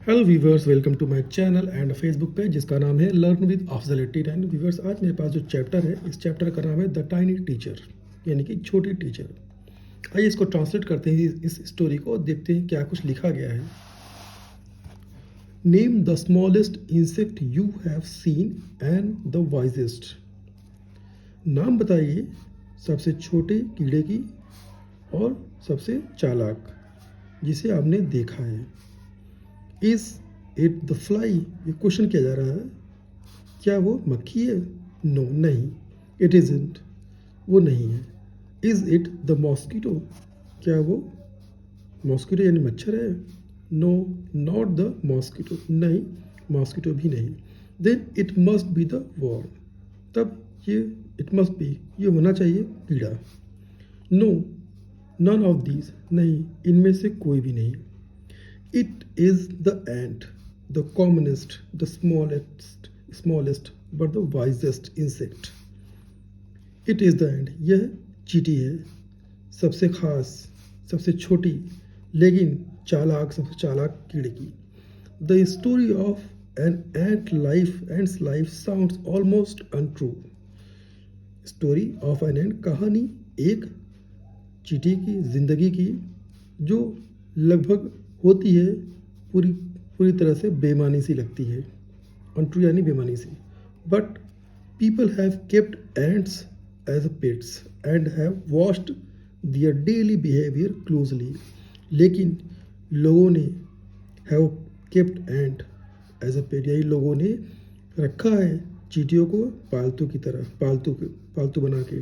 Hello viewers, welcome to my channel and Facebook page जिसका नाम है लर्न विद अफजल 89। व्यूवर्स, आज मेरे पास जो चैप्टर है, इस चैप्टर का नाम है द टाइनी टीचर, यानी कि छोटी टीचर। आइए इसको ट्रांसलेट करते हैं, इस स्टोरी को देखते हैं क्या कुछ लिखा गया है। Name the smallest insect you have seen and the wisest. नाम बताइए सबसे छोटे कीड़े की और सबसे चालाक जिसे आपने देखा है। इज इट द फ्लाई, ये क्वेश्चन किया जा रहा है। क्या वो मक्खी है? नो, नहीं। इट इजंट, वो नहीं है। इज इट द मॉस्किटो, क्या वो मॉस्किटो यानी मच्छर है? नो, नॉट द मॉस्किटो, नहीं, मॉस्किटो भी नहीं। Then it must be the worm, तब ये इट मस्ट बी, ये होना चाहिए कीड़ा। नो, नन ऑफ दीज, नहीं, इनमें से कोई भी नहीं। It is the ant, the commonest, the smallest, but the wisest insect. It is the ant. यह चींटी है, सबसे खास, सबसे छोटी, लेकिन चालाक, सबसे चालाक कीड़े की। The story of an ant's life sounds almost untrue. Story of an ant, कहानी एक चींटी की जिंदगी की जो लगभग होती है पूरी पूरी तरह से बेमानी सी लगती है। अनट्रू यानी बेमानी सी। But people have kept ants as a pets and have watched their daily behaviour closely. लेकिन लोगों ने have kept ant as a pet, यही लोगों ने रखा है चींटियों को पालतू की तरह, पालतू बना के।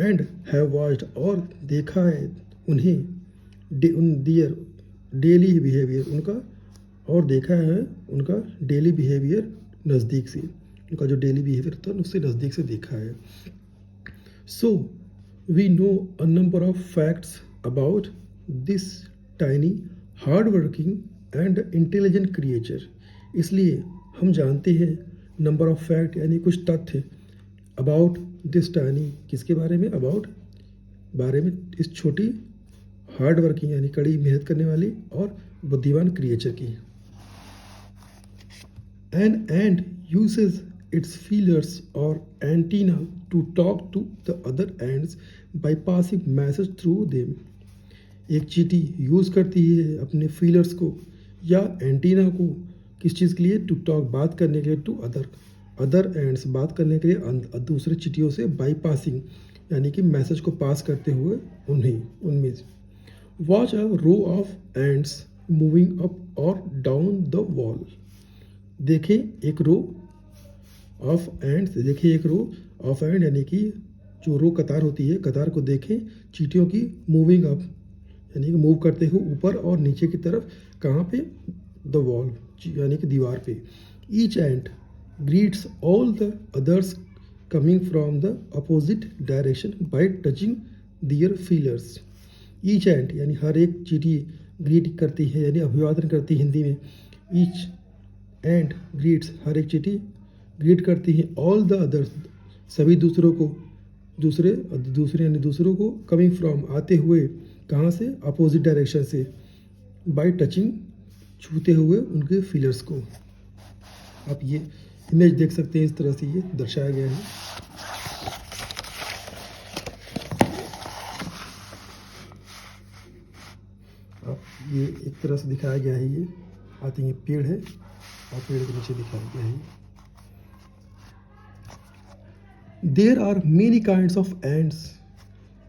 एंड हैव वॉच्ड, और देखा है उन्हें, दियर डेली बिहेवियर, उनका, और देखा है उनका डेली बिहेवियर नज़दीक से, उनका जो डेली बिहेवियर था उससे नज़दीक से देखा है। So we know a number of facts about this tiny hard working and intelligent creature. इसलिए हम जानते हैं नंबर ऑफ फैक्ट यानी कुछ तथ्य अबाउट दिस टाइनी, किसके बारे में? अबाउट, बारे में इस छोटी हार्ड वर्किंग यानी कड़ी मेहनत करने वाली और बुद्धिमान क्रिएचर की। An ant uses its feelers और antenna to talk to the other ants by passing message through them. एक चींटी यूज़ करती है अपने फीलर्स को या एंटीना को, किस चीज़ के लिए? टू टॉक, बात करने के लिए, टू अदर एंड्स, बात करने के लिए दूसरे चींटियों से, बाई पासिंग यानी कि मैसेज को पास करते हुए उनमें। Watch a row of ants moving up or down the wall. देखें एक रो ऑफ एंड्स, देखिए एक रो ऑफ एंड यानी कि जो रो कतार होती है, कतार को देखें चींटियों की मूविंग अप यानी कि मूव करते हुए ऊपर और नीचे की तरफ। कहाँ पे? द वॉल यानी कि दीवार पे। Each ant greets all the others coming from the opposite direction by touching their feelers. Each ant यानी हर एक चींटी ग्रीट करती है यानी अभिवादन करती है हिंदी में। ईच एंट ग्रीट्स, हर एक चींटी ग्रीट करती है ऑल द अदर्स, सभी दूसरों को, दूसरे यानी दूसरों को, कमिंग फ्रॉम, आते हुए, कहाँ से? अपोजिट डायरेक्शन से, बाय टचिंग, छूते हुए उनके फीलर्स को। आप ये इमेज देख सकते हैं, इस तरह से ये दर्शाया गया है। ये एक तरह से दिखाया गया है। ये आई थिंक ये पेड़ है और पेड़ के नीचे दिखाया गया है। There are many kinds of ants,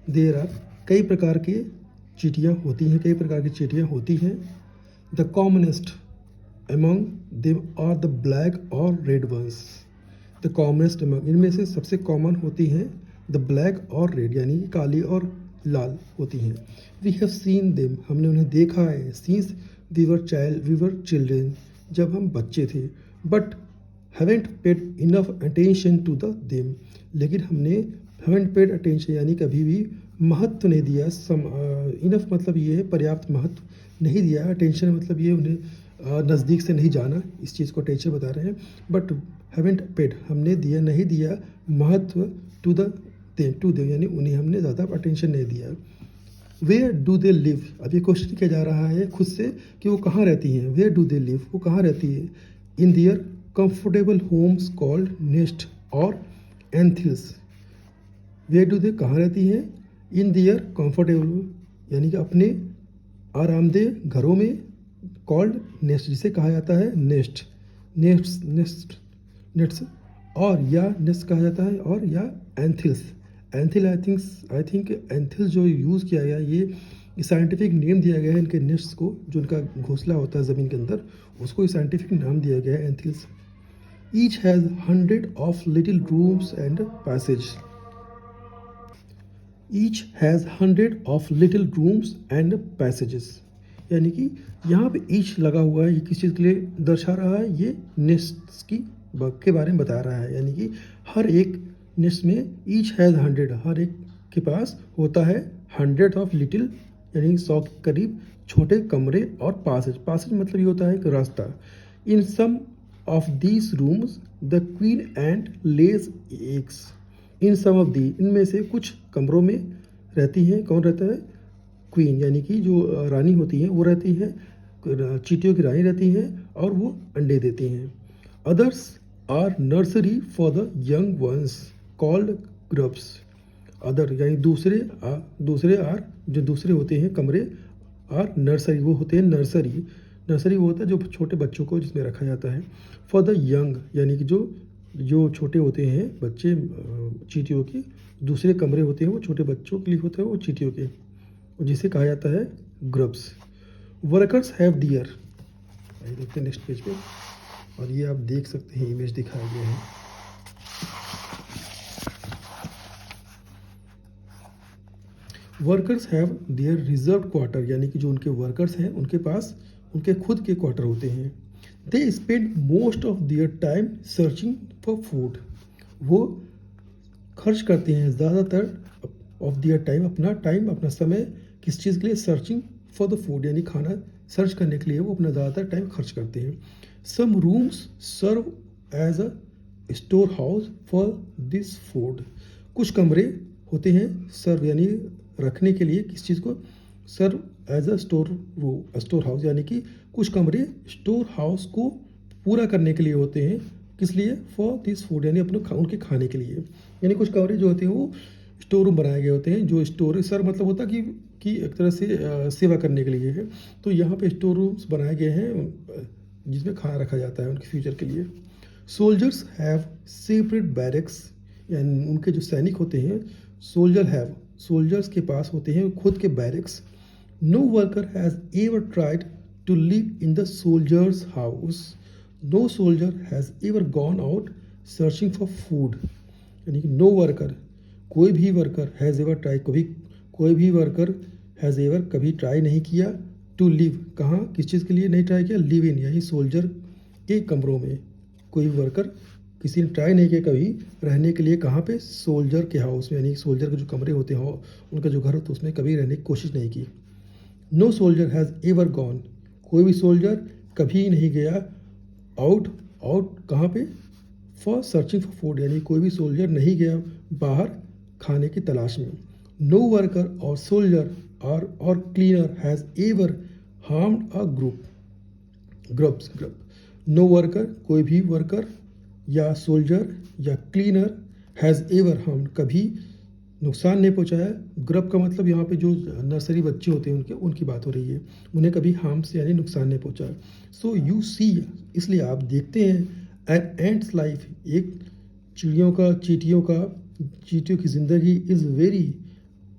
there are, कई प्रकार के चींटियाँ होती हैं, कई प्रकार की चींटियाँ होती हैं। The commonest among them are the black और red ones. The commonest among, इनमें से सबसे कॉमन होती हैं द ब्लैक और रेड यानी काली और लाल होती हैं। वी हैव सीन देम, हमने उन्हें देखा है। सीन्स वी वर चिल्ड्रेन, जब हम बच्चे थे। But haven't paid enough attention to the them, लेकिन हमने हैवेंट पेड अटेंशन यानी कभी भी महत्व नहीं दिया। इनफ मतलब ये है पर्याप्त महत्व नहीं दिया। अटेंशन मतलब ये उन्हें नज़दीक से नहीं जाना, इस चीज़ को अटेंशन बता रहे हैं। बट हैवेंट पेड, हमने दिया नहीं दिया महत्व टू देम यानी उन्हें हमने ज़्यादा अटेंशन नहीं दिया। वेयर डू दे लिव, अब ये क्वेश्चन किया जा रहा है खुद से कि वो कहाँ रहती हैं। वेयर डू दे लिव, वो कहाँ रहती है। इन दियर कंफर्टेबल होम्स कॉल्ड नेस्ट और एंथिल्स। वेयर डू दे कहाँ रहती हैं। इन दियर कंफर्टेबल यानी कि अपने आरामदेह घरों में, कॉल्ड नेस्ट जिसे कहा जाता है नेस्ट, नेस्ट नेस्ट नेट्स, और या नेस्ट कहा जाता है, और या एंथिल्स। एंथिल आई थिंक एंथिल जो यूज़ किया गया, ये साइंटिफिक नेम दिया गया है इनके नेस्ट्स को, जो इनका घोंसला होता है ज़मीन के अंदर, उसको साइंटिफिक नाम दिया गया है anthills. Each has 100 of little rooms and passage. Each has 100 of little rooms and passages, यानी कि यहाँ पे ईच लगा हुआ है, ये किस चीज़ के लिए दर्शा रहा है, ये नेस्ट्स की के बारे में बता रहा है। यानी कि हर एक नेस्ट में ईच हैज़ 100, हर एक के पास होता है 100 ऑफ लिटिल, यानी 100 के करीब छोटे कमरे और पासेज। पासेज मतलब ये होता है एक रास्ता। In some of these rooms the queen ant lays eggs. In some of the, इनमें से कुछ कमरों में रहती हैं, कौन रहता है, क्वीन यानी कि जो रानी होती है वो रहती है, चींटियों की रानी रहती है और वो अंडे देती हैं। Others are nursery for the young ones called grubs. Other यानी दूसरे आर, जो दूसरे होते हैं कमरे, आर नर्सरी, वो होते हैं नर्सरी। नर्सरी वो होता है जो छोटे बच्चों को जिसमें रखा जाता है। फॉर द यंग यानी कि जो छोटे होते हैं बच्चे चींटियों के, दूसरे कमरे होते हैं वो छोटे बच्चों के लिए होते हैं, वो चींटियों के, जिसे कहा जाता है ग्रब्स। वर्कर्स हैव डियर, आइए देखते हैं नेक्स्ट पेज पे, और ये आप देख सकते हैं इमेज दिखाया गया है। Workers have their reserve quarter, यानी कि जो उनके वर्कर्स हैं उनके पास उनके खुद के क्वार्टर होते हैं। They spend most of their time searching for food, वो खर्च करते हैं ज़्यादातर ऑफ देयर टाइम, अपना समय किस चीज़ के लिए, सर्चिंग फॉर द फूड, यानी खाना सर्च करने के लिए वो अपना ज़्यादातर टाइम खर्च करते हैं। Some rooms serve as a store house for this food, कुछ कमरे होते हैं सर्व यानी रखने के लिए, किस चीज़ को, serve as a store house, यानी कि कुछ कमरे स्टोर हाउस को पूरा करने के लिए होते हैं, किस लिए, फॉर दिस फूड यानी अपने उनके खाने के लिए। यानी कुछ कमरे जो होते हैं वो स्टोर रूम बनाए गए होते हैं, जो स्टोर सर मतलब होता है कि एक तरह से सेवा करने के लिए है। तो यहाँ पे स्टोर रूम्स बनाए गए हैं जिसमें खाना रखा जाता है उनके फ्यूचर के लिए। सोल्जर्स हैव सेपरेट बैरक्स, यानी उनके जो सैनिक होते हैं, सोल्जर्स के पास होते हैं खुद के barracks. No worker has ever tried to live in the soldiers house, no soldier has ever gone out searching for food, यानी कि नो वर्कर, कोई भी वर्कर, हैज़ एवर ट्राई, कोई भी वर्कर हैज़ एवर कभी ट्राई नहीं किया, to live कहाँ, किस चीज़ के लिए नहीं ट्राई किया, लिव इन यानी सोल्जर के कमरों में, कोई वर्कर किसी ने ट्राई नहीं किया कभी रहने के लिए, कहाँ पे, सोल्जर के हाउस में, यानी सोल्जर के जो कमरे होते हैं उनका जो घर होता है उसमें कभी रहने की कोशिश नहीं की। No soldier has ever gone, कोई भी सोल्जर कभी नहीं गया, आउट कहाँ पे, फॉर सर्चिंग फॉर फूड, यानी कोई भी सोल्जर नहीं गया बाहर खाने की तलाश में। नो वर्कर और सोल्जर और cleaner has ever harmed a group. No worker, कोई भी वर्कर या सोल्जर या क्लीनर, हैज़ एवर हार्म्ड, कभी नुकसान नहीं पहुंचाया। ग्रुप का मतलब यहाँ पे जो नर्सरी बच्चे होते हैं उनकी बात हो रही है, उन्हें कभी हार्म से यानी नुकसान नहीं पहुंचाया। सो यू सी, इसलिए आप देखते हैं, एन एंट्स लाइफ, एक चींटियों की ज़िंदगी इज़ वेरी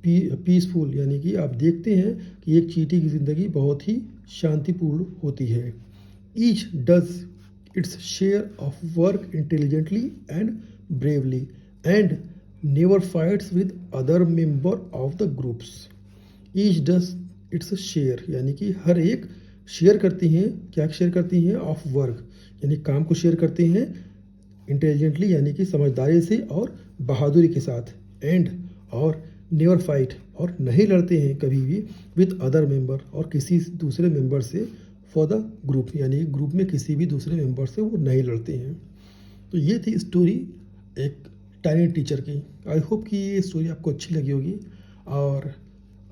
पीसफुल, यानी कि आप देखते हैं कि एक चींटी की ज़िंदगी बहुत ही शांतिपूर्ण होती है। Each does its share of work intelligently and bravely and never fights with other member of the groups. Each does its share, यानी कि हर एक शेयर करती हैं, क्या शेयर करती हैं, ऑफ वर्क, यानी काम को शेयर करते हैं, इंटेलिजेंटली यानी कि समझदारी से और बहादुरी के साथ, एंड और नेवर फाइट, और नहीं लड़ते हैं कभी भी, विद अदर मेंबर, और किसी दूसरे मेंबर से, फॉर द ग्रुप, यानी ग्रुप में किसी भी दूसरे मेंबर से वो नहीं लड़ते हैं। तो ये थी स्टोरी एक टाइनी टीचर की। आई होप कि ये स्टोरी आपको अच्छी लगी होगी, और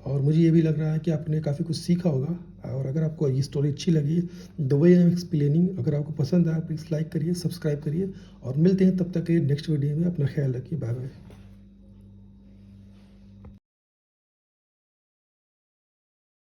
और मुझे ये भी लग रहा है कि आपने काफ़ी कुछ सीखा होगा। और अगर आपको ये स्टोरी अच्छी लगी, the way I am explaining, अगर आपको पसंद आया प्लीज़ लाइक करिए, सब्सक्राइब करिए और मिलते हैं तब तक के नेक्स्ट वीडियो में। अपना ख्याल रखिए, बाय बाय।